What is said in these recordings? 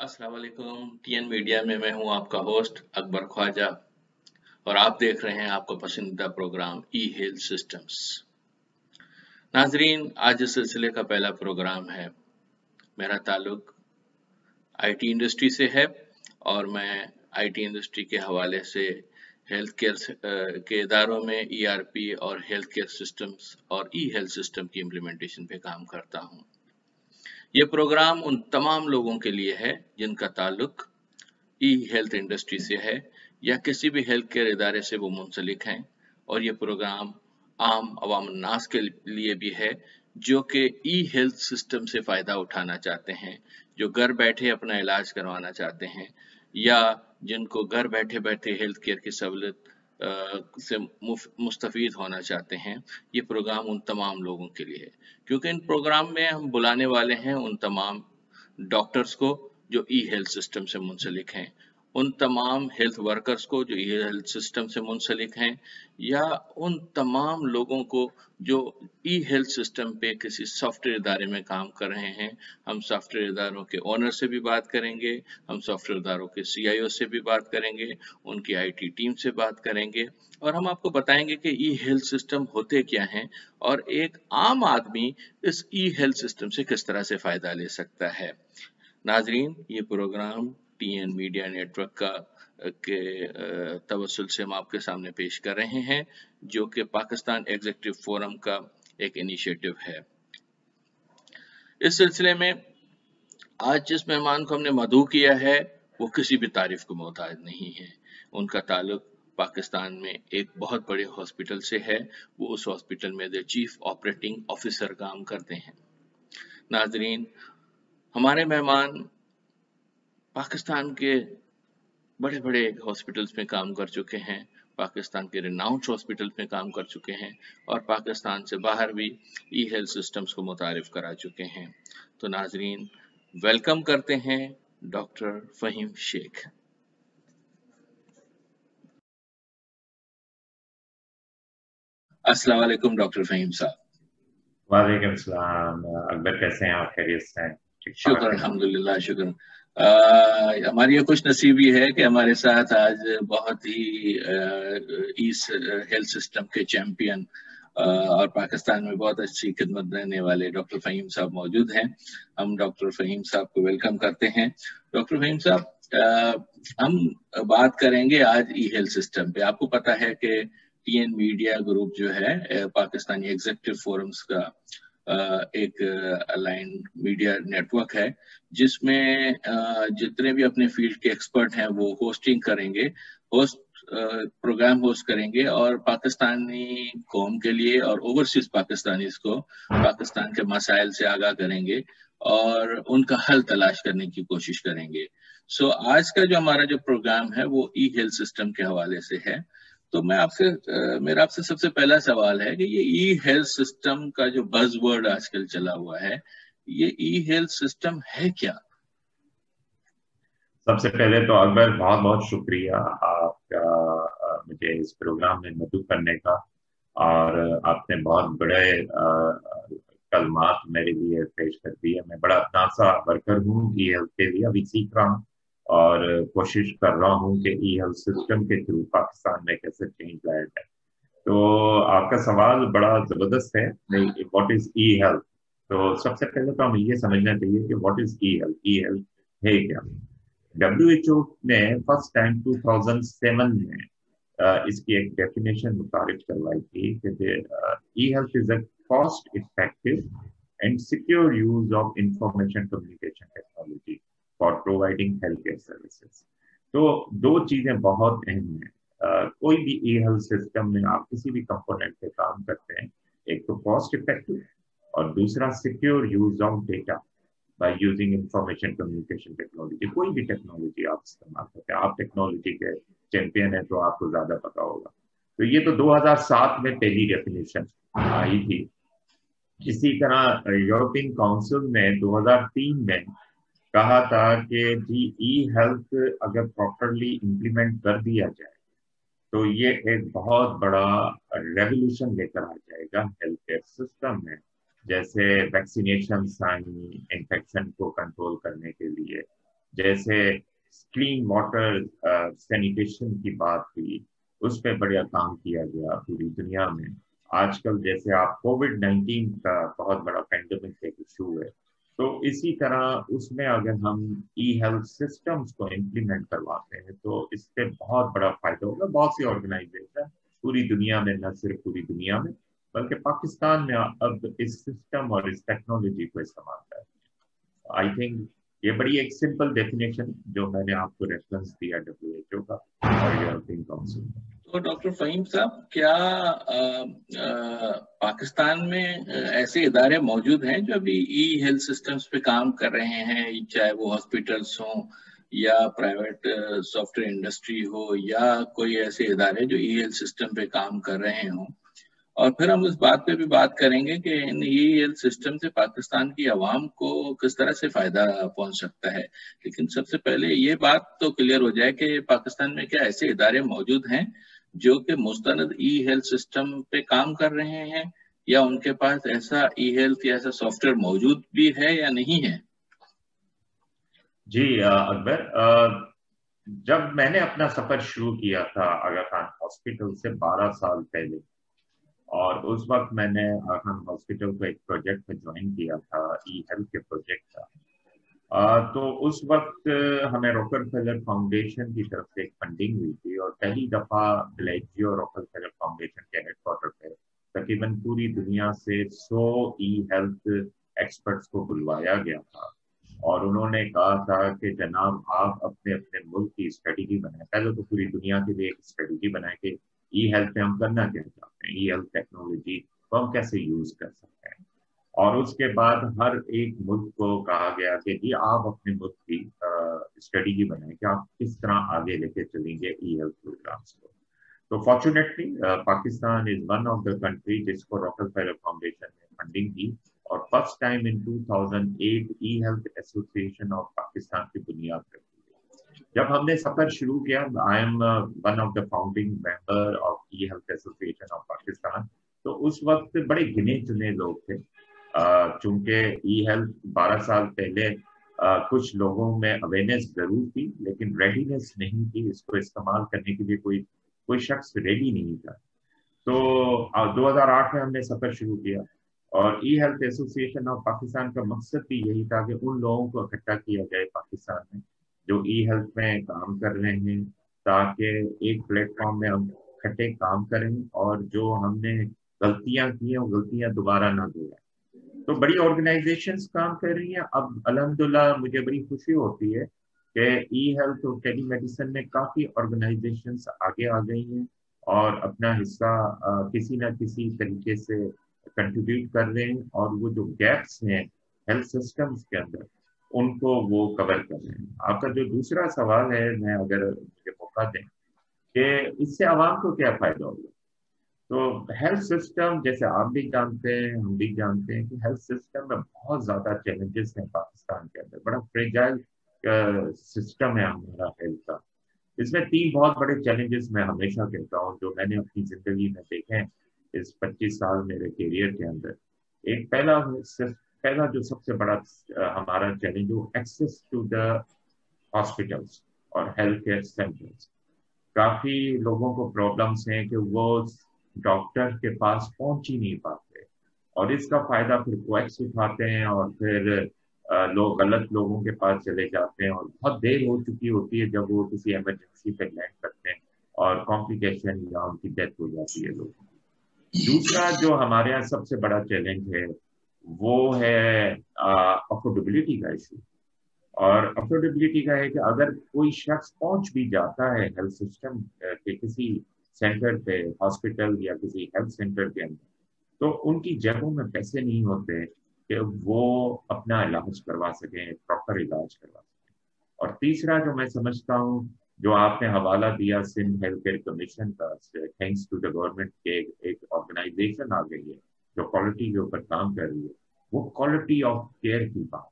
अस्सलाम वालेकुम। TN media में मैं हूं आपका होस्ट अकबर ख्वाजा और आप देख रहे हैं आपका पसंदीदा प्रोग्राम ई हेल्थ सिस्टम्स। नाजरीन, आज इस सिलसिले का पहला प्रोग्राम है। मेरा ताल्लुक आईटी इंडस्ट्री से है और मैं आईटी इंडस्ट्री के हवाले से हेल्थ केयर के इदारों में ईआरपी और हेल्थ केयर सिस्टम्स और ई हेल्थ सिस्टम की इम्प्लीमेंटेशन पे काम करता हूं। ये प्रोग्राम उन तमाम लोगों के लिए है जिनका ताल्लुक ई हेल्थ इंडस्ट्री से है या किसी भी हेल्थ केयर इदारे से वो मुंसलिक हैं, और ये प्रोग्राम आम अवाम नास के लिए भी है जो कि ई हेल्थ सिस्टम से फ़ायदा उठाना चाहते हैं, जो घर बैठे अपना इलाज करवाना चाहते हैं या जिनको घर बैठे बैठे हेल्थ केयर की सहूलत से मुस्तफ़ीद होना चाहते हैं। ये प्रोग्राम उन तमाम लोगों के लिए है, क्योंकि इन प्रोग्राम में हम बुलाने वाले हैं उन तमाम डॉक्टर्स को जो ई हेल्थ सिस्टम से मुंसलिक हैं, उन तमाम हेल्थ वर्कर्स को जो ई हेल्थ सिस्टम से मुंसलिक हैं, या उन तमाम लोगों को जो ई हेल्थ सिस्टम पे किसी सॉफ्टवेयर इदारे में काम कर रहे हैं। हम सॉफ्टवेयर इदारों के ओनर से भी बात करेंगे, हम सॉफ्टवेयर इदारों के सीआईओ से भी बात करेंगे, उनकी आईटी टीम से बात करेंगे और हम आपको बताएंगे कि ई हेल्थ सिस्टम होते क्या हैं और एक आम आदमी इस ई हेल्थ सिस्टम से किस तरह से फ़ायदा ले सकता है। नाजरीन, ये प्रोग्राम टीएन मीडिया नेटवर्क के तवस्सुल से हम आपके सामने पेश कर रहे हैं, जो कि पाकिस्तान एग्जीक्यूटिव फोरम का एक इनिशिएटिव है। इस सिलसिले में आज जिस मेहमान को हमने मदऊ किया है वो किसी भी तारीफ को मोहताज नहीं है। उनका ताल्लुक पाकिस्तान में एक बहुत बड़े हॉस्पिटल से है। वो उस हॉस्पिटल में द चीफ ऑपरेटिंग ऑफिसर काम करते हैं। नाजरीन, हमारे मेहमान पाकिस्तान के बड़े बड़े हॉस्पिटल्स में काम कर चुके हैं, पाकिस्तान के रिनाउंड हॉस्पिटल में काम कर चुके हैं और पाकिस्तान से बाहर भी ई हेल्थ सिस्टम्स को मुतारिफ करा चुके हैं। तो नाजरीन, वेलकम करते हैं डॉक्टर फहीम शेख। अस्सलाम वालेकुम डॉक्टर फहीम साहब। वालेकुम सलाम। अकबर, कैसे हैं आप? खैरियत से हैं? ठीक ठाक शुक्र हैं? अल्हम्दुलिल्लाह, शुक्र। हमारी ये खुश नसीबी है कि हमारे साथ आज बहुत ही इस हेल्थ सिस्टम के चैंपियन और पाकिस्तान में बहुत अच्छी खिदमत देने वाले डॉक्टर फहीम साहब मौजूद हैं। हम डॉक्टर फहीम साहब को वेलकम करते हैं। डॉक्टर फहीम साहब, हम बात करेंगे आज ई हेल्थ सिस्टम पे। आपको पता है कि टीएन मीडिया ग्रुप जो है पाकिस्तानी एग्जीक्यूटिव फोरम्स का एक अलाइन मीडिया नेटवर्क है, जिसमें जितने भी अपने फील्ड के एक्सपर्ट हैं वो होस्टिंग करेंगे, प्रोग्राम होस्ट करेंगे और पाकिस्तानी कौम के लिए और ओवरसीज पाकिस्तानीज को पाकिस्तान के मसाइल से आगाह करेंगे और उनका हल तलाश करने की कोशिश करेंगे। सो आज का जो हमारा जो प्रोग्राम है वो ई हेल्थ सिस्टम के हवाले से है। तो मेरा आपसे सबसे पहला सवाल है कि ये ई हेल्थ सिस्टम का जो बज़ वर्ड आजकल चला हुआ है, ये ई हेल्थ सिस्टम है क्या? सबसे पहले तो अकबर, बहुत बहुत शुक्रिया आपका मुझे इस प्रोग्राम में मदऊ करने का। और आपने बहुत बड़े कलमात मेरे लिए पेश कर दिए। मैं बड़ा नासा वर्कर हूँ ई हेल्थ के लिए, अभी सीख रहा हूँ और कोशिश कर रहा हूँ कि ई हेल्थ सिस्टम के थ्रू पाकिस्तान में कैसे चेंज लाया जाए। तो आपका सवाल बड़ा जबरदस्त है। What is E health? तो सबसे पहले तो हमें ये समझना चाहिए कि what is E health. E health है क्या? डब्ल्यूएचओ ने फर्स्ट टाइम 2007 में इसकी एक डेफिनेशन मुतारिफ करवाई थी कि e health is a cost effective and secure use of information communication technology for providing health care services. तो दो चीजें बहुत अहम हैं। कोई भी ई हेल्थ सिस्टम में आप किसी भी कंपोनेंट पे काम करते हैं, एक तो कॉस्ट इफेक्टिव और दूसरा secure use of data by using information communication technology. कोई भी टेक्नोलॉजी आप इस्तेमाल करते हैं, आप टेक्नोलॉजी के चैंपियन है तो आपको ज्यादा पता होगा। तो ये तो 2007 में पहली डेफिनेशन आई थी। इसी तरह यूरोपियन काउंसिल ने 2003 में कहा था कि जी ई हेल्थ अगर प्रॉपरली इम्प्लीमेंट कर दिया जाए तो ये एक बहुत बड़ा रेवोल्यूशन लेकर आ जाएगा हेल्थ केयर सिस्टम में। जैसे वैक्सीनेशन आई इन्फेक्शन को कंट्रोल करने के लिए, जैसे क्लीन वाटर सैनिटेशन की बात हुई, उस पर बढ़िया काम किया गया पूरी दुनिया में। आजकल जैसे आप कोविड-19 का बहुत बड़ा पेंडेमिक एक इशू है, तो इसी तरह उसमें अगर हम ई हेल्थ सिस्टम्स को इम्प्लीमेंट करवाते हैं तो इससे बहुत बड़ा फायदा होगा। बहुत सी ऑर्गेनाइजेशन पूरी दुनिया में, न सिर्फ पूरी दुनिया में बल्कि पाकिस्तान में अब इस सिस्टम और इस टेक्नोलॉजी को इस्तेमाल कर रहे हैं। आई थिंक ये बड़ी एक सिंपल डेफिनेशन जो मैंने आपको रेफरेंस दिया WHO का और यूरोपियन काउंसिल का। तो डॉक्टर फहीम साहब, क्या पाकिस्तान में ऐसे इदारे मौजूद हैं जो अभी ई हेल्थ सिस्टम्स पे काम कर रहे हैं, चाहे वो हॉस्पिटल्स हों या प्राइवेट सॉफ्टवेयर इंडस्ट्री हो, या कोई ऐसे इदारे जो ई हेल्थ सिस्टम पे काम कर रहे हों? और फिर हम इस बात पे भी बात करेंगे कि इन ई हेल्थ सिस्टम से पाकिस्तान की आवाम को किस तरह से फायदा पहुंच सकता है। लेकिन सबसे पहले ये बात तो क्लियर हो जाए कि पाकिस्तान में क्या ऐसे इदारे मौजूद हैं जो कि मुस्तनद ई हेल्थ सिस्टम पे काम कर रहे हैं, या उनके पास ऐसा ई हेल्थ या ऐसा सॉफ्टवेयर मौजूद भी है या नहीं है? जी अकबर, जब मैंने अपना सफर शुरू किया था आगा खान हॉस्पिटल से 12 साल पहले, और उस वक्त मैंने आगा खान हॉस्पिटल को एक प्रोजेक्ट में ज्वाइन किया था, ई हेल्थ के प्रोजेक्ट का। तो उस वक्त हमें रॉकफेलर फाउंडेशन की तरफ से एक फंडिंग हुई थी और पहली दफा बिलेजियो रॉकफेलर फाउंडेशन के हेडक्वार्टर पे तकरीबन पूरी दुनिया से 100 ई हेल्थ एक्सपर्ट्स को बुलवाया गया था और उन्होंने कहा था कि जनाब आप अपने अपने मुल्क की स्ट्रेटेजी बनाए। पहले तो पूरी दुनिया के लिए एक स्ट्रेटेजी बनाए कि ई हेल्थ में हम करना क्या चाहते हैं, ई हेल्थ टेक्नोलॉजी को हम कैसे यूज कर सकते हैं। और उसके बाद हर एक मुल्क को कहा गया कि जी आप अपने मुल्क की स्ट्रेटेजी बनाएं कि आप किस तरह आगे लेके चलेंगे ई हेल्थ प्रोग्राम्स को। तो fortunately Pakistan is one of the country जिसको रॉकफेलर फाउंडेशन ने फंडिंग दी और first time in 2008 E health association of Pakistan की बुनियाद रखी। जब हमने सफर शुरू किया, I am one of the founding member of E health association of Pakistan. तो उस वक्त बड़े गिने चुने लोग थे, चूंकि ई हेल्थ 12 साल पहले कुछ लोगों में अवेयरनेस जरूर थी लेकिन रेडीनेस नहीं थी, इसको इस्तेमाल करने के लिए कोई शख्स रेडी नहीं था। तो 2008 में हमने सफर शुरू किया और ई हेल्थ एसोसिएशन ऑफ पाकिस्तान का मकसद भी यही था कि उन लोगों को इकट्ठा किया जाए पाकिस्तान में जो ई हेल्थ में काम कर रहे हैं, ताकि एक प्लेटफॉर्म में हम इकट्ठे काम करें और जो हमने गलतियां की हैं वो गलतियां दोबारा ना दोहराएं। तो बड़ी ऑर्गेनाइजेशंस काम कर रही हैं। अब अल्हम्दुलिल्लाह मुझे बड़ी खुशी होती है कि ई हेल्थ और टेली मेडिसिन में काफ़ी ऑर्गेनाइजेशंस आगे आ गई हैं और अपना हिस्सा किसी न किसी तरीके से कंट्रीब्यूट कर रहे हैं और वो जो गैप्स हैं हेल्थ सिस्टम्स के अंदर उनको वो कवर कर रहे हैं। आपका जो दूसरा सवाल है, मैं अगर मुझे मौका दें कि इससे आवाम को क्या फ़ायदा होगा, तो हेल्थ सिस्टम जैसे आप भी जानते हैं, हम भी जानते हैं कि हेल्थ सिस्टम में बहुत ज़्यादा चैलेंजेस हैं पाकिस्तान के अंदर। बड़ा फ्रेजाइल सिस्टम है हमारा हेल्थ का। इसमें 3 बहुत बड़े चैलेंजेस मैं हमेशा कहता हूँ जो मैंने अपनी ज़िंदगी में देखे हैं इस 25 साल मेरे करियर के अंदर। एक पहला जो सबसे बड़ा हमारा चैलेंज वो एक्सेस टू द हॉस्पिटल्स और हेल्थ केयर सेंटर्स। काफ़ी लोगों को प्रॉब्लम्स हैं कि वो डॉक्टर के पास पहुंच ही नहीं पाते और इसका फायदा फिर कोएक्स उठाते हैं और फिर लोग गलत लोगों के पास चले जाते हैं और बहुत देर हो चुकी होती है जब वो किसी इमरजेंसी पे लैंड करते हैं और कॉम्प्लिकेशन या उनकी डेथ हो जाती है लोगों की। दूसरा जो हमारे यहाँ सबसे बड़ा चैलेंज है वो है अफोर्डेबिलिटी का इशू। और अफोर्डेबिलिटी का है कि अगर कोई शख्स पहुंच भी जाता है हेल्थ सिस्टम के किसी सेंटर पे, हॉस्पिटल या किसी हेल्थ सेंटर के अंदर, तो उनकी जेबों में पैसे नहीं होते कि वो अपना इलाज करवा सकें, प्रॉपर इलाज करवा सकें। और तीसरा जो मैं समझता हूँ, जो आपने हवाला दिया सिंध हेल्थ केयर कमीशन का, थैंक्स टू द गवर्नमेंट के एक ऑर्गेनाइजेशन आ गई है जो क्वालिटी के ऊपर काम कर रही है, वो क्वालिटी ऑफ केयर की बात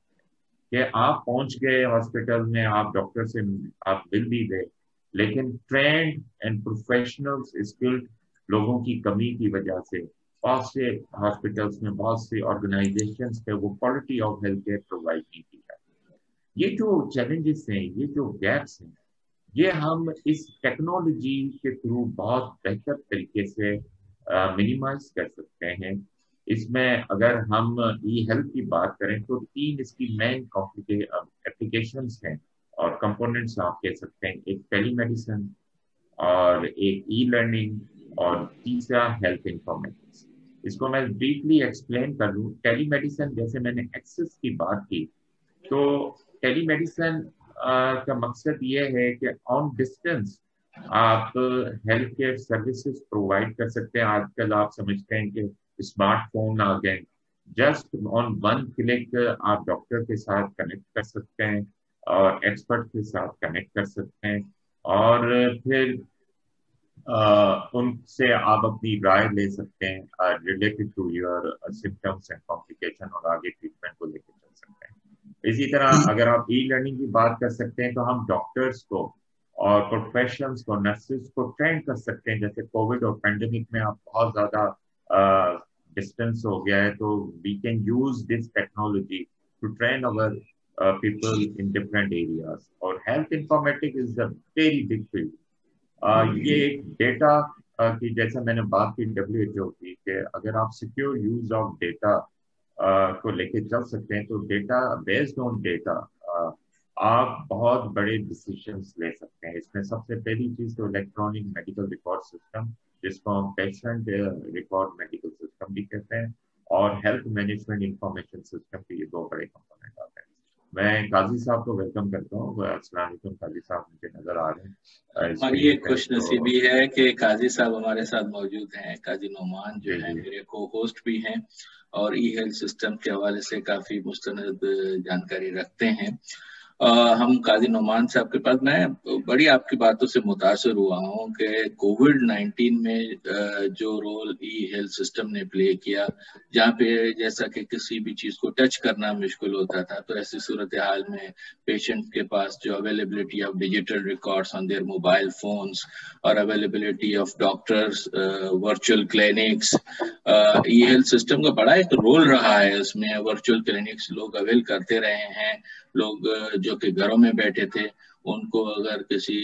कि आप पहुंच गए हॉस्पिटल में, आप डॉक्टर से आप मिल भी गए, लेकिन ट्रेंड एंड प्रोफेशनल्स स्किल्ड लोगों की कमी की वजह से बहुत से हॉस्पिटल्स में, बहुत से ऑर्गेनाइजेशंस थे, वो quality of health care provide नहीं की जाती। ये जो चैलेंजेस हैं, ये जो गैप्स हैं, ये हम इस टेक्नोलॉजी के थ्रू बहुत बेहतर तरीके से मिनिमाइज कर सकते हैं। इसमें अगर हम ई हेल्थ की बात करें तो 3 इसकी मेन एप्लीकेशंस हैं और कंपोनेंट्स आप कह सकते हैं। एक टेली मेडिसिन, और एक ई लर्निंग, और तीसरा हेल्थ इंफॉर्मेटिक्स। इसको मैं ब्रीफली एक्सप्लेन कर लूँ। टेली मेडिसिन, जैसे मैंने एक्सेस की बात की, तो टेली मेडिसिन का मकसद ये है कि ऑन डिस्टेंस आप हेल्थ केयर सर्विसेज प्रोवाइड कर सकते हैं। आजकल आप समझते हैं कि स्मार्टफोन आ गए, जस्ट ऑन वन क्लिक आप डॉक्टर के साथ कनेक्ट कर सकते हैं और एक्सपर्ट के साथ कनेक्ट कर सकते हैं, और फिर उनसे आप अपनी राय ले सकते हैं related to your symptoms and complication, और आगे ट्रीटमेंट को लेकर चल सकते हैं। इसी तरह अगर आप ई लर्निंग की बात कर सकते हैं, तो हम डॉक्टर्स को और प्रोफेशनल्स को, नर्सेज को ट्रेन कर सकते हैं। जैसे कोविड और पेंडेमिक में आप बहुत ज्यादा डिस्टेंस हो गया है, तो we can use this technology to train our people in different areas. और health informatics is a very big field. ये एक डेटा की, जैसे मैंने बात की WHO की, कि अगर आप सिक्योर यूज ऑफ डेटा को लेके चल सकते हैं, तो डेटा बेस्ड ऑन डेटा आप बहुत बड़े डिसीजंस ले सकते हैं। इसमें सबसे पहली चीज तो इलेक्ट्रॉनिक मेडिकल रिकॉर्ड सिस्टम, जिसको हम पेशेंट रिकॉर्ड मेडिकल सिस्टम भी कहते हैं, और हेल्थ मैनेजमेंट इंफॉर्मेशन सिस्टम के ये 2 बड़े कंपोनेंट आते हैं। मैं काजी साहब को वेलकम करता हूँ। अस्सलाम वालेकुम काजी साहब, मुझे नजर आ रहे हैं। हमारी ये खुश नसीबी है कि काजी साहब हमारे साथ मौजूद हैं। काजी नोमान जो है मेरे को होस्ट भी हैं और ई हेल्थ सिस्टम के हवाले से काफी मुस्तनद जानकारी रखते हैं। हम काजी नोमान साहब के पास, मैं बड़ी आपकी बातों से मुतासर हुआ हूँ कि कोविड-19 में जो रोल ई हेल्थ सिस्टम ने प्ले किया, जहाँ पे जैसा कि किसी भी चीज को टच करना मुश्किल होता था, तो ऐसी सूरत हाल में पेशेंट के पास जो availability of digital records on their mobile phones और availability of doctors, virtual clinics, e health system का बड़ा एक रोल रहा है उसमें। वर्चुअल क्लिनिक्स लोग अवेल करते रहे हैं। लोग जो कि घरों में बैठे थे, उनको अगर किसी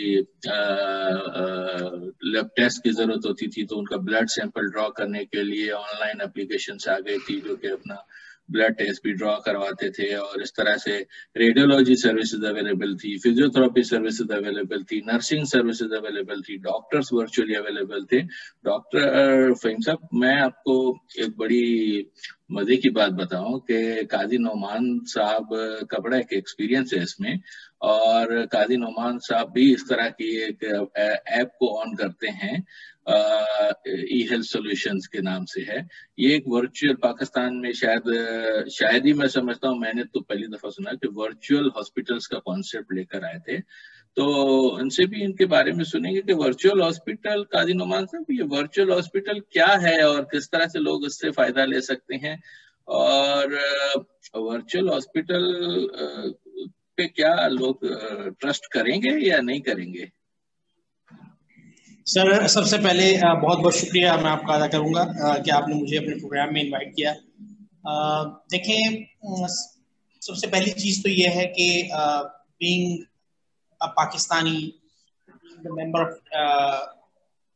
लैब टेस्ट की जरूरत होती थी तो उनका ब्लड सैंपल ड्रॉ करने के लिए ऑनलाइन एप्लीकेशंस आ गई थी, जो कि अपना ब्लड टेस्ट भी ड्रॉ करवाते थे। और इस तरह से रेडियोलॉजी सर्विसेज अवेलेबल थी, फिजियोथेरेपी सर्विसेज अवेलेबल थी, नर्सिंग सर्विसेज अवेलेबल थी, डॉक्टर्स वर्चुअली अवेलेबल थे। डॉक्टर फहीम साहब, मैं आपको एक बड़ी मजे की बात बताऊं कि काजी नोमान साहब का बड़ा एक एक्सपीरियंस है इसमें, और काजी नोमान साहब भी इस तरह की एक ऐप को ऑन करते हैं, ई हेल्थ सॉल्यूशंस के नाम से है। ये एक वर्चुअल, पाकिस्तान में शायद ही मैं समझता हूँ, मैंने तो पहली दफा सुना कि वर्चुअल हॉस्पिटल्स का कॉन्सेप्ट लेकर आए थे। तो उनसे भी इनके बारे में सुनेंगे कि वर्चुअल हॉस्पिटल, काजी नोमान साहब, ये वर्चुअल हॉस्पिटल क्या है और किस तरह से लोग इससे फायदा ले सकते हैं, और वर्चुअल हॉस्पिटल पे क्या लोग ट्रस्ट करेंगे या नहीं करेंगे? सर, सबसे पहले बहुत बहुत शुक्रिया मैं आपका अदा करूंगा कि आपने मुझे अपने प्रोग्राम में इनवाइट किया। देखें, सबसे पहली चीज तो ये है कि being a Pakistani, the member of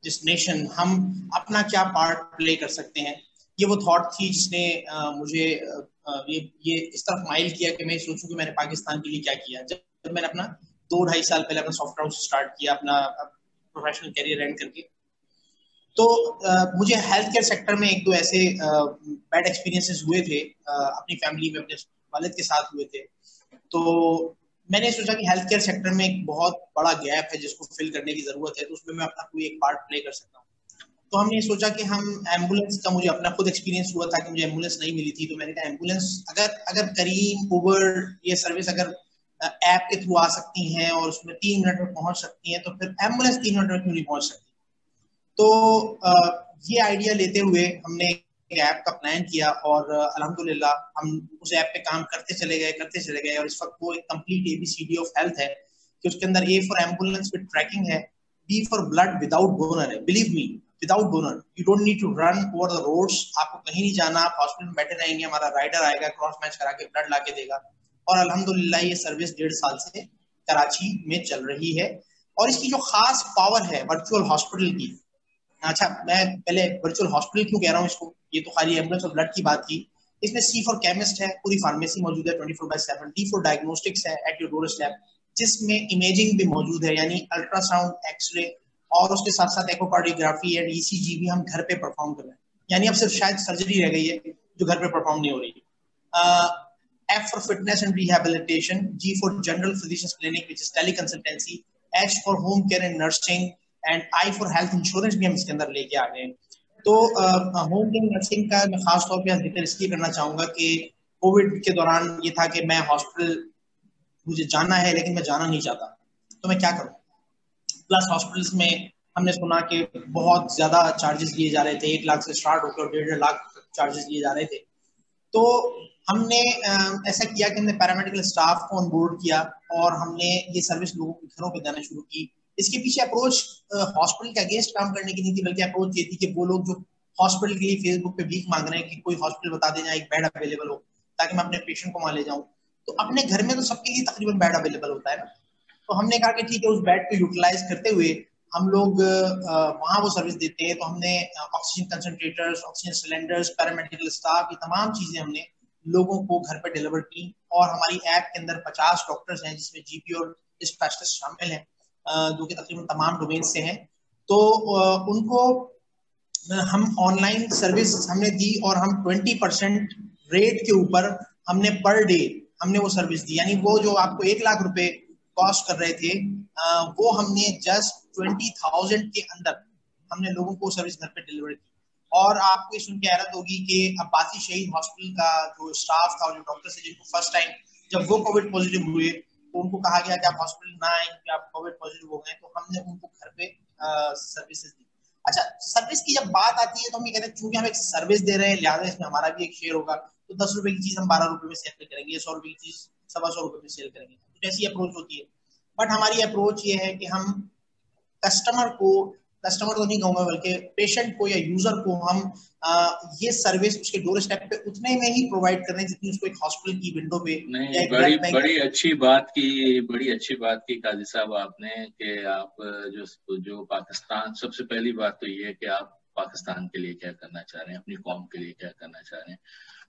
this nation, हम अपना क्या पार्ट प्ले कर सकते हैं, ये वो थॉट थी जिसने मुझे ये इस तरफ माइल किया कि मैं सोचूं कि मैंने पाकिस्तान के लिए क्या किया। जब मैंने अपना 2-2.5 साल पहले अपना सॉफ्टवेयर हाउस स्टार्ट किया, अपना प्रोफेशनल करियर एंड करके, तो मुझे हेल्थ केयर सेक्टर में 1-2 ऐसे बैड एक्सपीरियंसेस हुए थे, अपनी फैमिली में अपने वालिद के साथ हुए थे। तो मैंने सोचा कि हेल्थ केयर सेक्टर में एक बहुत बड़ा गैप है जिसको फिल करने की जरूरत है, तो उसमें मैं अपना कोई एक पार्ट प्ले कर सकता हूँ। तो हमने सोचा कि हम एम्बुलेंस का, मुझे अपना खुद एक्सपीरियंस हुआ था कि मुझे एम्बुलेंस नहीं मिली थी, तो मैंने कहा एम्बुलेंस अगर करीम, उबर, ये सर्विस अगर ऐप के थ्रू आ सकती हैं और उसमें 3 मिनट में पहुंच सकती हैं, तो फिर एम्बुलेंस 3 मिनट में क्यों नहीं पहुंच सकती। तो ये आइडिया लेते हुए हमने एक ऐप का प्लान किया, और अल्हम्दुलिल्लाह हम उस ऐप पे काम करते चले गए, और इस वक्त वो एक कंप्लीट ABCD ऑफ हेल्थ है कि उसके अंदर A for ambulance with tracking है, B for blood without donor है। Believe me, without donor, you don't need to run over the roads, आपको कहीं नहीं जाना, आप हॉस्पिटल में बैठे रहेंगे, हमारा राइडर आएगा, क्रॉस मैच करा के ब्लड ला के देगा। اور الحمدللہ یہ سروس 1.5 سال سے کراچی میں چل رہی ہے. اور اس کی جو خاص پاور ہے ورچوئل ہاسپٹل کی, اچھا میں پہلے ورچوئل ہاسپٹل کیوں کہہ رہا ہوں اس کو, یہ تو خالی ایمبولینس اور بلڈ کی بات کی. اس میں C فار کیمسٹ ہے, پوری فارمیسی موجود ہے 24/7. D فار ڈائگنوسٹکس ہے ایٹ یور ڈور اسٹیپ, جس میں امیجنگ بھی موجود ہے, یعنی الٹرا ساؤنڈ, ایکس رے, اور اس کے ساتھ ساتھ ایکوکارڈیوگرافی اینڈ ECG بھی ہم گھر پہ پرفارم کر رہے ہیں. یعنی اب صرف شاید سرجری رہ گئی ہے جو گھر پہ پرفارم نہیں ہو رہی. F for fitness and rehabilitation, G for general physicians clinic which is teleconsultancy, H for home care and nursing, and I for health insurance بھی ہم اس کے اندر لے کے آ گئے ہیں. تو ہوم کیئر نرسنگ کا میں خاص طور پہ ذکر اس لیے کرنا چاہوں گا کہ کووڈ کے دوران یہ تھا کہ میں ہاسپٹل مجھے جانا ہے لیکن میں جانا نہیں چاہتا, تو میں کیا کروں. پلس ہاسپٹلس میں ہم نے سنا کہ بہت زیادہ چارجز لیے جا رہے تھے, 1 لاکھ سے اسٹارٹ ہو کر 1.5 لاکھ چارجز لیے جا رہے تھے. تو ہم نے ایسا کیا کہ ہم نے پیرامیڈیکل اسٹاف کو آن بورڈ کیا اور ہم نے یہ سروس لوگوں کے گھروں پہ دینا شروع کی. اس کے پیچھے اپروچ ہاسپٹل کے اگینسٹ کام کرنے کی نہیں تھی, بلکہ اپروچ یہ تھی کہ وہ لوگ جو ہاسپٹل کے لیے فیس بک پہ بھیک مانگ رہے ہیں کہ کوئی ہاسپٹل بتا دیں جہاں ایک بیڈ اویلیبل ہو تاکہ میں اپنے پیشنٹ کو وہاں لے جاؤں. تو اپنے گھر میں تو سب کے لیے تقریباً بیڈ اویلیبل ہوتا ہے نا, تو ہم نے کہا کہ ٹھیک ہے اس بیڈ کو یوٹیلائز کرتے ہوئے ہم لوگ وہاں وہ سروس دیتے ہیں. تو ہم نے oxygen concentrators, oxygen cylinders, paramedical staff, یہ تمام چیزیں ہم نے لوگوں کو گھر پہ ڈیلیور کی. اور ہماری ایپ کے اندر 50 ڈاکٹرز ہیں جس میں GP اور اسپیشلسٹ شامل ہیں جو کہ تقریباً تمام ڈومین سے ہیں. تو ان کو ہم آن لائن سروس ہم نے دی اور ہم 20% ریٹ کے اوپر ہم نے پر ڈے ہم نے وہ سروس دی. یعنی وہ جو آپ کو 1 لاکھ روپے کاسٹ کر رہے تھے وہ ہم نے جسٹ 20,000 کے اندر ہم نے لوگوں کو سروس گھر پہ ڈیلیور کی. اور آپ کو سن کے حیرت ہوگی کہ عباسی شہید ہاسپٹل کا جو اسٹاف تھا, جو ڈاکٹر سے جن کو فرسٹ ٹائم جب وہ کووڈ پازیٹیو ہوئے تو ان کو کہا گیا کہ آپ ہاسپٹل نہ آئیں کہ آپ کووڈ پازیٹیو ہو گئے, تو ہم نے ان کو گھر پہ سروسز دی. اچھا سروس کی جب بات آتی ہے تو ہم یہ کہتے ہیں چونکہ ہم ایک سروس دے رہے ہیں لہٰذا اس میں ہمارا بھی ایک شیئر ہوگا, تو 10 روپے کی چیز ہم 12 روپے میں سیل کریں گے, 100 روپے کی چیز 125 روپے میں سیل کریں گے, جیسی اپروچ ہوتی ہے. بٹ ہماری اپروچ یہ ہے کہ ہم کسٹمر تو نہیں کہوں گا بلکہ پیشنٹ کو یا یوزر کو ہم یہ سروس اس کے ڈور اسٹیپ پہ اتنے میں ہی پرووائڈ کر رہے ہیں جتنی اس کو ایک ہاسپٹل کی ونڈو پہ. بڑی اچھی بات کی قاضی صاحب آپ نے کہ آپ جو پاکستان, سب سے پہلی بات تو یہ ہے کہ آپ پاکستان کے لیے کیا کرنا چاہ رہے ہیں, اپنی قوم کے لیے کیا کرنا چاہ رہے ہیں.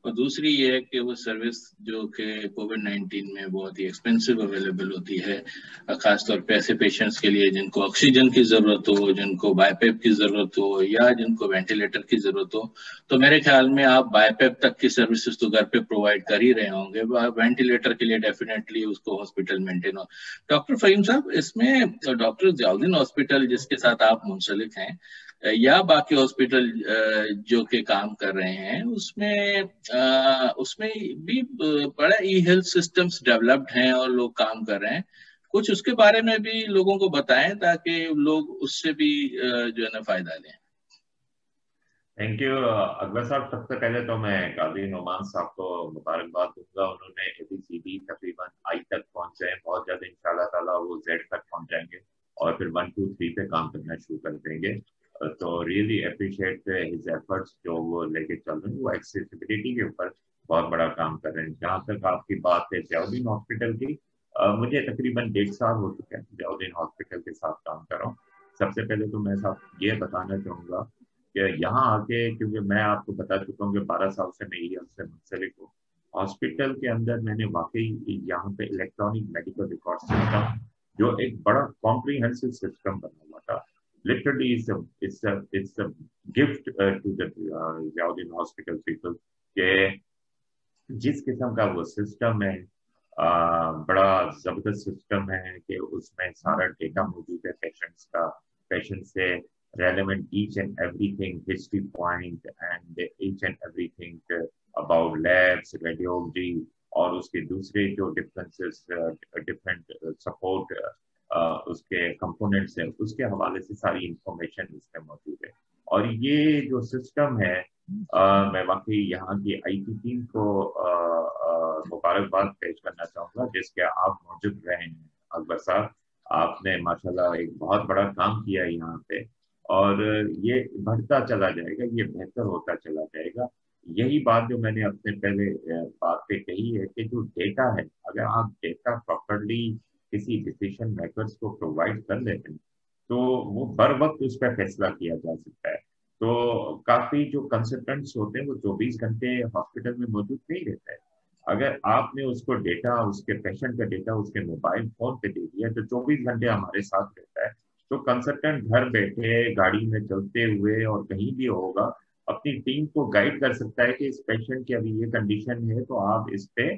اور دوسری یہ ہے کہ وہ سروس جو کہ کووڈ-19 میں بہت ہی ایکسپینسو اویلیبل ہوتی ہے, خاص طور پہ ایسے پیشنٹس کے لیے جن کو آکسیجن کی ضرورت ہو, جن کو بائی پیپ کی ضرورت ہو یا جن کو وینٹیلیٹر کی ضرورت ہو. تو میرے خیال میں آپ بائی پیپ تک کی سروسز تو گھر پہ پرووائڈ کر ہی رہے ہوں گے, وینٹیلیٹر کے لیے ڈیفینیٹلی اس کو ہاسپٹل مینٹین ہو. ڈاکٹر فہیم صاحب, اس میں ڈاکٹر ضیاء الدین ہاسپٹل جس کے ساتھ آپ منسلک ہیں یا باقی ہاسپٹل جو کہ کام کر رہے ہیں, اس میں بھی بڑا ای ہیلتھ سسٹمز ڈیولپڈ ہیں اور لوگ کام کر رہے ہیں. کچھ اس کے بارے میں بھی لوگوں کو بتائیں تاکہ لوگ اس سے بھی جو ہے نا فائدہ لیں. تھینک یو اکبر صاحب. سب سے پہلے تو میں قاضی نعمان صاحب کو مبارکباد دوں گا, انہوں نے ABCD تقریباً I تک پہنچے ہیں, بہت جلد ان شاء اللہ تعالیٰ وہ Z تک پہنچ جائیں گے اور پھر 1 2 3 پہ کام کرنا شروع کر دیں گے. تو ریئلی اپریشیٹ ہز ایفرٹس جو وہ لے کے چل رہے ہیں, وہ ایکسیسیبلٹی کے اوپر بہت بڑا کام کر رہے ہیں. جہاں تک آپ کی بات ہے ضیاء الدین ہاسپٹل کی, مجھے تقریباً 1.5 سال ہو چکے ہیں ضیاء الدین ہاسپٹل کے ساتھ کام کر رہا ہوں. سب سے پہلے تو میں صاحب یہ بتانا چاہوں گا کہ یہاں آ کے, کیونکہ میں آپ کو بتا چکا ہوں کہ 12 سال سے میں EL سے منسلک ہوں, ہاسپٹل کے اندر میں نے واقعی یہاں پہ الیکٹرانک میڈیکل ریکارڈ سسٹم جو ایک بڑا کمپریہنسو سسٹم بنا ہوا تھا. Literally it's a gift to the Zia Uddin hospital people کہ جس قسم کا وہ سسٹم ہے, بڑا زبردست سسٹم ہے کہ اس میں سارا ڈیٹا موجود ہے پیشنٹس کا, پیشنٹ سے relevant each and everything, history point and each and everything about labs, radiology اور اس کے دوسرے جو differences, different support اس کے کمپوننٹس ہیں, اس کے حوالے سے ساری انفارمیشن اس میں موجود ہے. اور یہ جو سسٹم ہے میں واقعی یہاں کی IT ٹیم کو مبارکباد پیش کرنا چاہوں گا جس کے آپ موجود رہے ہیں. اکبر صاحب, آپ نے ماشاءاللہ ایک بہت بڑا کام کیا ہے یہاں پہ, اور یہ بڑھتا چلا جائے گا, یہ بہتر ہوتا چلا جائے گا. यही बात जो मैंने अपने पहले बात पे कही है कि जो डेटा है, अगर आप डेटा प्रॉपरली किसी डिसीजन मेकर्स को प्रोवाइड कर देते हैं तो वो बर वक्त उस पर फैसला किया जा सकता है। तो काफी जो कंसल्टेंट्स होते हैं वो 24 घंटे हॉस्पिटल में मौजूद नहीं रहते हैं। अगर आपने उसको डेटा, उसके पेशेंट का डेटा उसके मोबाइल फोन पे दे दिया तो 24 घंटे हमारे साथ रहता है। तो कंसल्टेंट घर बैठे, गाड़ी में चलते हुए और कहीं भी होगा, अपनी टीम को गाइड कर सकता है कि इस पेशेंट की अभी ये कंडीशन है तो आप इस पे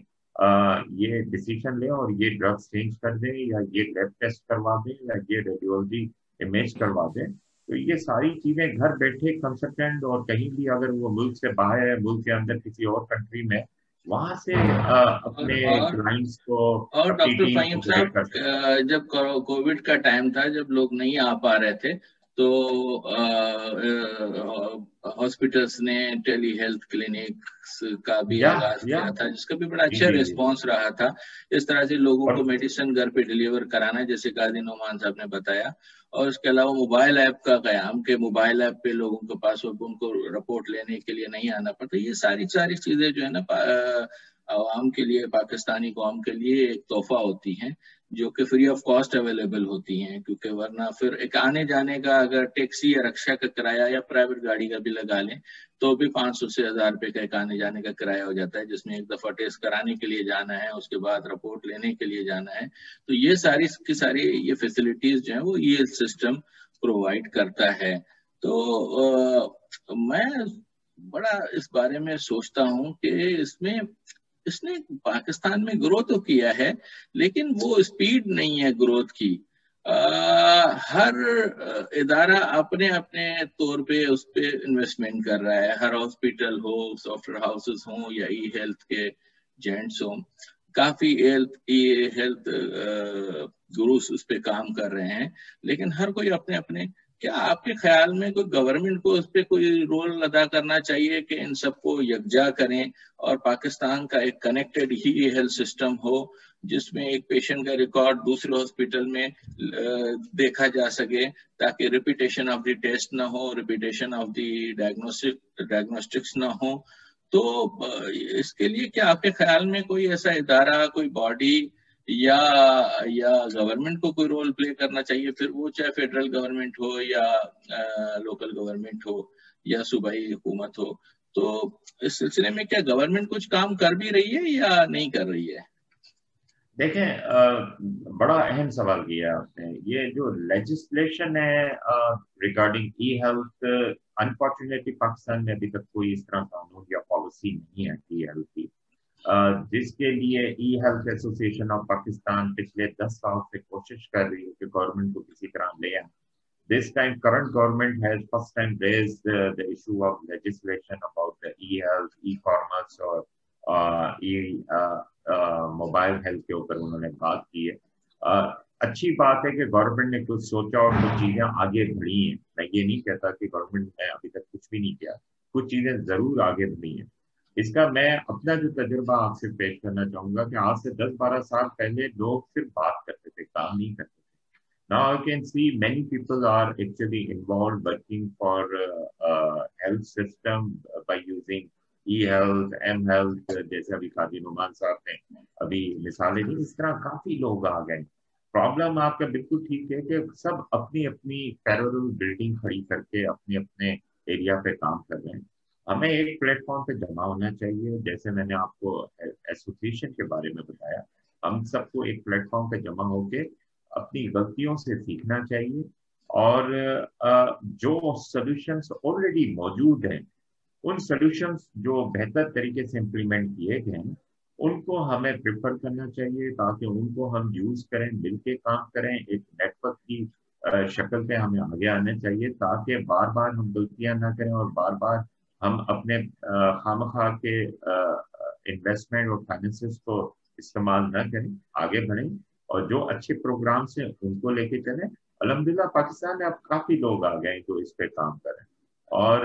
ये डिसीजन लें और ये ड्रग्स चेंज कर दें, या ये लैब टेस्ट करवा दें, या ये रेडियोलॉजी इमेज करवा दें। तो ये सारी चीजें घर बैठे कंसल्टेंट, और कहीं भी अगर वो मुल्क से बाहर है, मुल्क के अंदर किसी और कंट्री में, वहां से अपने क्लाइंट्स को, और अपनी डॉक्टर टीम फाहिम को गाइड कर सकते हैं। साहब, जब कोविड का टाइम था, जब लोग नहीं आ पा रहे थे, तो हॉस्पिटल्स ने टेली हेल्थ क्लिनिक्स का भी या आगाज या किया था, जिसका भी बड़ा जी अच्छा जी जी। रिस्पांस रहा था। इस तरह से लोगों और को मेडिसिन घर पे डिलीवर कराना, जैसे काजी नोमान साहब ने बताया। और उसके अलावा मोबाइल ऐप का कयाम, के मोबाइल ऐप पे लोगों के पास अब उनको रिपोर्ट लेने के लिए नहीं आना पड़ता। ये सारी सारी चीजें जो है ना, आवाम के लिए, पाकिस्तानी कौम के लिए एक तोहफा होती हैं, जो कि फ्री ऑफ कॉस्ट अवेलेबल होती हैं। क्योंकि वरना फिर एक आने जाने का, अगर टैक्सी या रिक्शा का किराया या प्राइवेट गाड़ी का भी लगा लें तो भी 500 से 1000 रुपए का एक आने जाने का किराया हो जाता है, जिसमें एक दफा टेस्ट कराने के लिए जाना है, उसके बाद रिपोर्ट लेने के लिए जाना है। तो ये सारी की सारी ये फैसिलिटीज जो है वो ये सिस्टम प्रोवाइड करता है। तो मैं बड़ा इस बारे में सोचता हूँ कि इसने पाकिस्तान में ग्रो तो किया है, लेकिन वो स्पीड नहीं है ग्रोथ की। हर इदारा अपने अपने तौर पे उस पे इन्वेस्टमेंट कर रहा है। हर हॉस्पिटल हो, सॉफ्टवेयर हाउसेस हो, या ई हेल्थ के जेंट्स हो, काफी हेल्थ गुरुस उस पे काम कर रहे हैं। लेकिन हर कोई अपने अपने, क्या आपके ख्याल में कोई गवर्नमेंट को उस पर कोई रोल अदा करना चाहिए कि इन सबको यकजा करें और पाकिस्तान का एक कनेक्टेड ही हेल्थ सिस्टम हो, जिसमें एक पेशेंट का रिकॉर्ड दूसरे हॉस्पिटल में देखा जा सके, ताकि रिपीटेशन ऑफ द टेस्ट ना हो, रिपीटेशन ऑफ द डायग्नोस्टिक्स ना हो। तो इसके लिए क्या आपके ख्याल में कोई ऐसा इदारा, कोई बॉडी या गवर्नमेंट को कोई रोल प्ले करना चाहिए? फिर वो चाहे फेडरल गवर्नमेंट हो या लोकल गवर्नमेंट हो या सूबाई हुकूमत हो। तो इस सिलसिले में क्या गवर्नमेंट कुछ काम कर भी रही है या नहीं कर रही है? देखें, बड़ा अहम सवाल किया आपने। ये जो लेजिस्लेशन है रिगार्डिंग ई हेल्थ, अनफॉर्चुनेटली पाकिस्तान में अभी तक कोई इस तरह कानून या पॉलिसी नहीं है ई हेल्थ की, जिसके लिए ई हेल्थ एसोसिएशन ऑफ पाकिस्तान पिछले 10 साल से कोशिश कर रही है कि गवर्नमेंट को किसी तरह ले आए। This time, current government has first time raised the issue of legislation about the e-health, e-commerce और मोबाइल हेल्थ के ऊपर उन्होंने बात की है। अच्छी बात है कि गवर्नमेंट ने कुछ सोचा और कुछ चीजें आगे बढ़ी हैं। मैं ये नहीं कहता कि गवर्नमेंट ने अभी तक कुछ भी नहीं किया, कुछ चीजें जरूर आगे बढ़ी हैं। इसका मैं अपना जो तजुर्बा आपसे पेश करना चाहूंगा कि आज से 10-12 साल पहले लोग सिर्फ बात करते थे, काम नहीं करते थे। Now I can see many people are actually involved working for health system by using e-health, m-health, जैसे अभी काजी नुमान साहब ने अभी मिसालें दी। इस तरह काफी लोग आ गए। प्रॉब्लम आपका बिल्कुल ठीक है कि सब अपनी अपनी पैरेलल बिल्डिंग खड़ी करके अपने अपने एरिया पे काम कर रहे हैं। हमें एक प्लेटफॉर्म पे जमा होना चाहिए, जैसे मैंने आपको एसोसिएशन के बारे में बताया। हम सबको एक प्लेटफॉर्म पे जमा होके अपनी गलतियों से सीखना चाहिए, और जो सॉल्यूशंस ऑलरेडी मौजूद हैं, उन सॉल्यूशंस जो बेहतर तरीके से इम्प्लीमेंट किए गए हैं, उनको हमें प्रेफर करना चाहिए, ताकि उनको हम यूज करें, मिलके काम करें, एक नेटवर्क की शक्ल पे हमें आगे आना चाहिए, ताकि बार बार हम गलतियां ना करें और बार बार हम अपने खामखा के इन्वेस्टमेंट और फाइनेंसेस को इस्तेमाल न करें, आगे बढ़ें और जो अच्छे प्रोग्राम्स हैं उनको लेके चलें। अल्हम्दुलिल्लाह पाकिस्तान में अब काफी लोग आ गए जो इस पे काम करें, और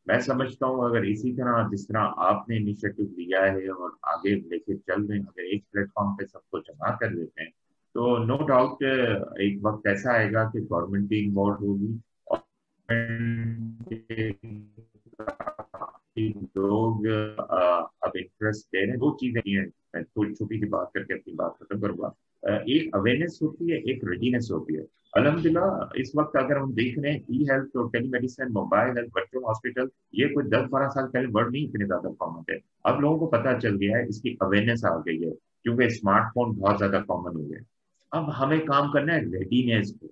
मैं समझता हूँ अगर इसी तरह जिस तरह आपने इनिशिएटिव लिया है और आगे लेके चल रहे हैं, अगर एक प्लेटफॉर्म पे सबको जमा कर देते हैं तो नो डाउट एक वक्त ऐसा आएगा कि गवर्नमेंट भी इन्वॉल्व होगी और लोग अब इंटरेस्ट दे रहे हैं। दो चीजें हैं, मैं थोड़ी छोटी सी बात करके अपनी बात खत्म करूंगा। एक अवेयरनेस होती है, एक रेडीनेस होती है। अल्हम्दुलिल्लाह इस वक्त अगर हम देख रहे हैं ई हेल्थ और telemedicine, mobile health, virtual hospital, ये कोई 10-12 साल पहले वर्ड नहीं इतने ज्यादा कॉमन थे। अब लोगों को पता चल गया है, इसकी अवेयरनेस आ गई है, क्योंकि स्मार्टफोन बहुत ज्यादा कॉमन हो गए। अब हमें काम करना है रेडीनेस पे,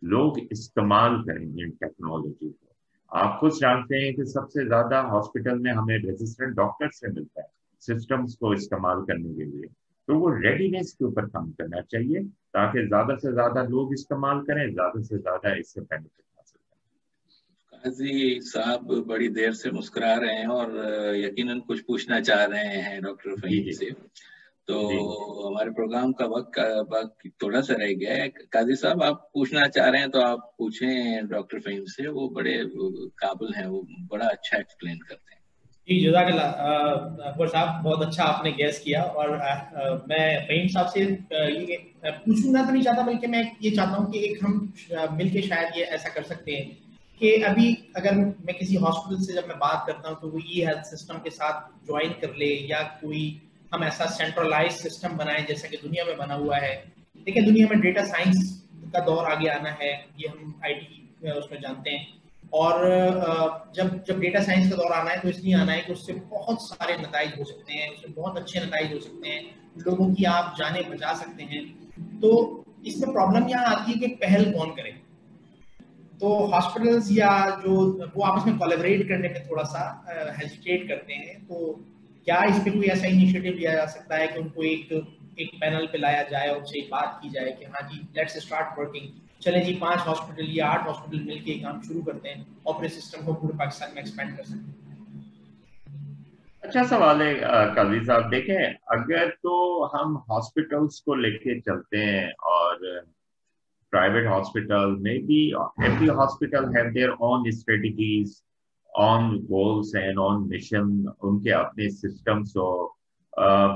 लोग इस्तेमाल करेंगे इन टेक्नोलॉजी को। आप खुद जानते हैं कि सबसे ज्यादा हॉस्पिटल में हमें रेजिस्टेंट डॉक्टर से मिलता है सिस्टम्स को इस्तेमाल करने के लिए। तो वो रेडीनेस के ऊपर काम करना चाहिए, ताकि ज्यादा से ज्यादा लोग इस्तेमाल करें, ज्यादा से ज्यादा इससे बेनिफिट हासिल करें। काजी साहब बड़ी देर से मुस्कुरा रहे हैं और यकीनन कुछ पूछना चाह रहे हैं डॉक्टर फहीम से। तो हमारे प्रोग्राम का वक्त थोड़ा सा रह गया है। काजी साहब आप पूछना चाह रहे हैं तो आप पूछें डॉक्टर फहीम से, वो बड़े काबिल हैं, वो बड़ा अच्छा एक्सप्लेन करते हैं। जी जज़ाकल्लाह अकबर साहब, बहुत अच्छा आपने गैस किया। और मैं फहीम साहब से ये पूछना तो नहीं चाहता, बल्कि मैं ये चाहता हूँ कि एक हम मिलके शायद ये ऐसा कर सकते हैं कि अभी अगर मैं किसी हॉस्पिटल से जब मैं बात करता हूँ तो वो ई हेल्थ सिस्टम के साथ ज्वाइन कर ले, या कोई हम ऐसा सेंट्रलाइज सिस्टम बनाए जैसा कि दुनिया में बना हुआ है। देखिए दुनिया में डेटा साइंस का दौर आगे आना है, ये हम IT उसमें जानते हैं। और जब डेटा साइंस का दौर आना है तो इसलिए आना है कि उससे बहुत सारे नताइज हो सकते हैं, उससे बहुत अच्छे नताइज हो सकते हैं, लोगों की आप जाने बचा सकते हैं। तो इसमें प्रॉब्लम यहाँ आती है कि पहल कौन करे। तो हॉस्पिटल्स या जो वो आपस में कोलैबोरेट करने में थोड़ा सा हेजिटेट करते हैं। तो क्या इस पे कोई ऐसा इनिशिएटिव लिया जा सकता है कि उनको एक पैनल पे लाया जाए और उनसे बात की जाए कि हाँ जी लेट्स स्टार्ट वर्किंग, चलें जी 5 हॉस्पिटल या 8 हॉस्पिटल मिलके ये काम शुरू करते हैं और फिर सिस्टम को पूरे पाकिस्तान में एक्सपेंड कर सकते हैं। अच्छा सवाल है काजी साहब। देखें, अगर तो हम हॉस्पिटल्स को लेके चलते हैं, और private hospital, maybe every hospital have their own strategies, on goals and on mission, उनके अपने systems हो।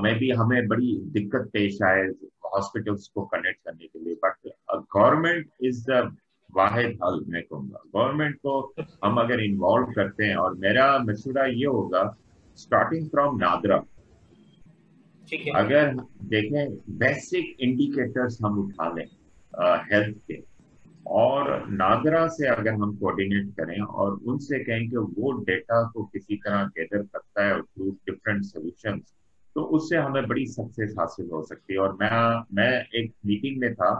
maybe हमें बड़ी दिक्कत पेश आए हॉस्पिटल्स को कनेक्ट करने के लिए, बट गवर्नमेंट इज द वाहिद हल। मैं कहूँगा गवर्नमेंट को हम अगर इन्वॉल्व करते हैं, और मेरा मशवरा ये होगा स्टार्टिंग फ्रॉम नादरा। अगर देखें बेसिक इंडिकेटर्स हम उठा लें हेल्थ के, और नादरा से अगर हम कोऑर्डिनेट करें और उनसे कहें कि वो डेटा को किसी तरह गैदर करता है थ्रू डिफरेंट सॉल्यूशंस, तो उससे हमें बड़ी सक्सेस हासिल हो सकती है। और मैं एक मीटिंग में था,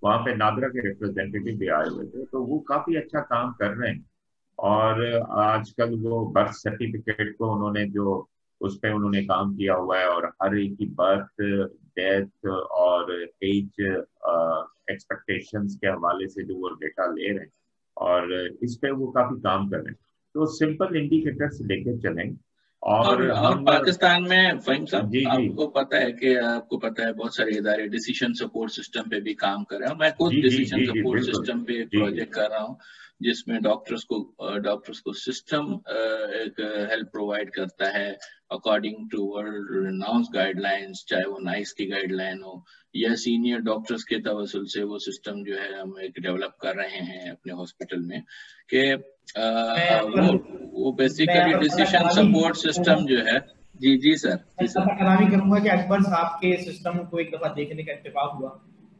वहाँ पे नादरा के रिप्रेजेंटेटिव भी आए हुए थे, तो वो काफी अच्छा काम कर रहे हैं। और आजकल वो बर्थ सर्टिफिकेट को उन्होंने जो उस पर उन्होंने काम किया हुआ है, और हर एक की बर्थ, डेथ और एज एक्सपेक्टेशंस के हवाले से जो वो डेटा ले रहे हैं, और इस पे वो काफी काम कर रहे हैं। तो सिंपल इंडिकेटर्स लेके चलें। और हम पाकिस्तान में फहीम साहब जी आपको पता है बहुत सारे इदारे डिसीजन सपोर्ट सिस्टम पे भी काम कर रहे हैं। मैं खुद डिसीजन सपोर्ट सिस्टम पे एक प्रोजेक्ट कर रहा हूँ, जिसमें डॉक्टर्स को सिस्टम एक हेल्प प्रोवाइड करता है according to world renowned guidelines, चाहे वो नाइस की गाइडलाइन हो या सीनियर डॉक्टर्स के तवसुल से वो सिस्टम जो है हम एक डेवलप कर रहे हैं अपने हॉस्पिटल में कि वो बेसिकली डिसीजन सपोर्ट सिस्टम जो है। जी सर। मैं करूंगा कि अकबर साहब के सिस्टम को एक दफा देखने का इत्तेफाक हुआ।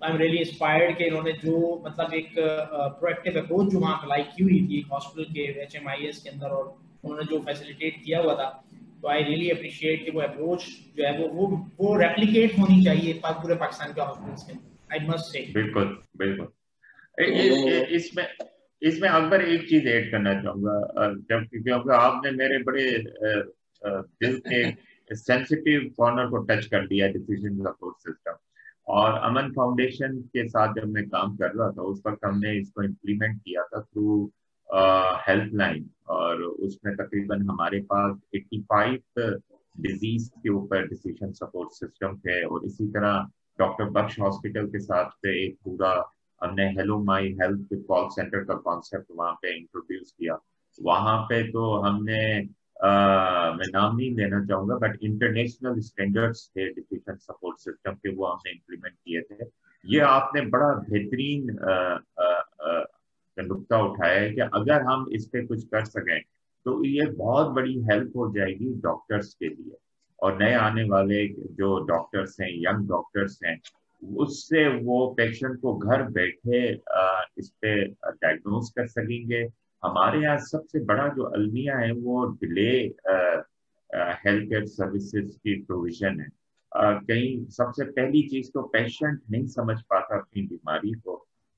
आई एम रियली इंस्पायर्ड कि इन्होंने जो मतलब एक प्रोएक्टिव अप्रोच जो वहाँ अप्लाई की हुई थी हॉस्पिटल के HMIS के अंदर, और उन्होंने जो फैसिलिटेट किया हुआ था, तो आई रियली अप्रिशिएट कि वो अप्रोच जो है वो रेप्लिकेट होनी चाहिए पूरे पाकिस्तान के हॉस्पिटल्स में। आई मस्ट से बिल्कुल इसमें अकबर एक चीज ऐड करना चाहूंगा, जब क्योंकि आपने मेरे बड़े दिल के सेंसिटिव कॉर्नर को टच कर दिया, डिसीजन सपोर्ट सिस्टम। और अमन फाउंडेशन के साथ जब मैं काम कर रहा था, उस वक्त हमने इसको इम्प्लीमेंट किया था थ्रू हेल्पलाइन, और उसमें तकरीबन हमारे पास 85 डिजीज के ऊपर डिसीजन सपोर्ट सिस्टम थे। और इसी तरह डॉक्टर बख्श हॉस्पिटल के साथ एक पूरा हमने hello my health call centre का कॉन्सेप्ट वहाँ पे इंट्रोड्यूस किया। वहाँ पे तो हमने मैं नाम नहीं लेना चाहूंगा, बट इंटरनेशनल स्टैंडर्ड्स थे डिसीजन सपोर्ट सिस्टम के, वो हमने इम्प्लीमेंट किए थे। ये आपने बड़ा बेहतरीन नुक्ता उठाया है कि अगर हम इस पे कुछ कर सकें تو یہ بہت بڑی ہیلپ ہو جائے گی ڈاکٹرس کے لیے، اور نئے آنے والے جو ڈاکٹرس ہیں، ینگ ڈاکٹرس ہیں، اس سے وہ پیشنٹ کو گھر بیٹھے اس پہ ڈائگنوز کر سکیں گے۔ ہمارے یہاں سب سے بڑا جو المیہ ہے وہ ڈیلے ہیلتھ کیئر سروسز کی پروویژن ہے۔ کہیں سب سے پہلی چیز تو پیشنٹ نہیں سمجھ پاتا اپنی بیماری کو،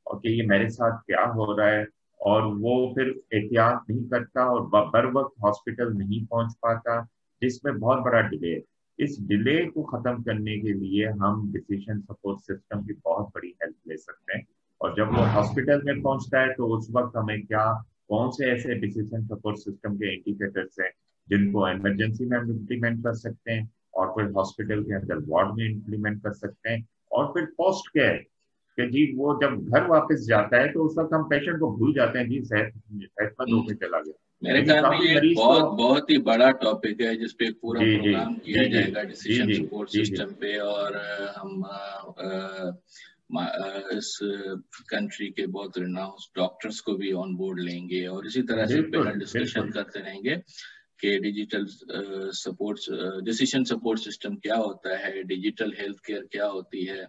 اور کہ یہ میرے ساتھ کیا ہو رہا ہے، اور وہ پھر احتیاط نہیں کرتا اور بر وقت ہاسپٹل نہیں پہنچ پاتا، جس میں بہت بڑا ڈیلے ہے۔ اس ڈیلے کو ختم کرنے کے لیے ہم ڈیسیشن سپورٹ سسٹم کی بہت بڑی ہیلپ لے سکتے ہیں، اور جب وہ ہاسپٹل میں پہنچتا ہے تو اس وقت ہمیں کون سے ایسے ڈیسیشن سپورٹ سسٹم کے انڈیکیٹرس ہیں جن کو ایمرجنسی میں ہم امپلیمنٹ کر سکتے ہیں، اور پھر ہاسپٹل کے اندر وارڈ میں امپلیمنٹ کر سکتے ہیں، اور پھر پوسٹ کیئر کہ جی وہ جب گھر واپس جاتا ہے تو اس وقت ہم پیشنٹ کو بھول جاتے ہیں، جی صحت مند ہو کے چلا گیا، میرے لیکن خیال میں کافی یہ مریض تو بہت ہی بڑا ٹاپک ہے جس پہ ایک پورا جی جی پروگرام کیا جی جائے گا جی ڈیسیشن جی سپورٹ جی جی سسٹم پہ، اور ہم اس کنٹری کے بہت ریناؤنس ڈاکٹرز کو بھی آن بورڈ لیں گے، اور اسی طرح سے بالکل پینل ڈسکشن بالکل کرتے رہیں گے کہ digital support decision support system کیا ہوتا ہے، ڈیجیٹل ہیلتھ کیئر کیا ہوتی ہے۔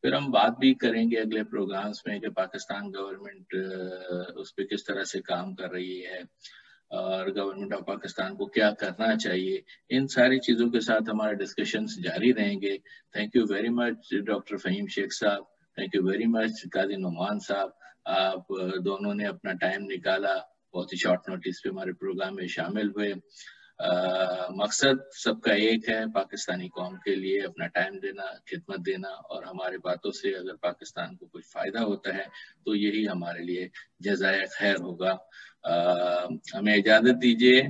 پھر ہم بات بھی کریں گے اگلے پروگرامز میں کہ پاکستان گورنمنٹ اس پہ کس طرح سے کام کر رہی ہے، اور گورنمنٹ آف پاکستان کو کیا کرنا چاہیے۔ ان ساری چیزوں کے ساتھ ہمارے ڈسکشنز جاری رہیں گے۔ Thank you very much doctor Fahim Sheikh صاحب، تھینک یو ویری مچ قاضی نعمان صاحب، آپ دونوں نے اپنا ٹائم نکالا، بہت ہی شارٹ نوٹس پہ ہمارے پروگرام میں شامل ہوئے۔ مقصد سب کا ایک ہے، پاکستانی قوم کے لیے اپنا ٹائم دینا، خدمت دینا، اور ہمارے باتوں سے اگر پاکستان کو کچھ فائدہ ہوتا ہے تو یہی ہمارے لیے جزائے خیر ہوگا۔ ہمیں اجازت دیجیے،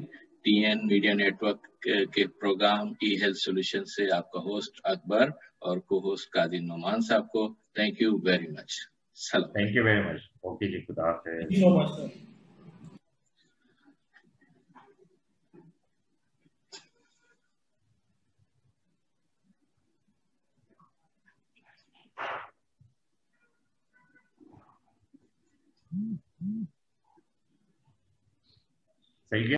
T N media network کے پروگرام ای ہیلتھ سولوشن سے آپ کا ہوسٹ اکبر اور کو ہوسٹ قاضی نعمان صاحب کو تھینک یو ویری مچ۔ سلام۔ Thank you very much, okay جی، خدا حافظ۔ Thank you so much, sir. صحیح ہے۔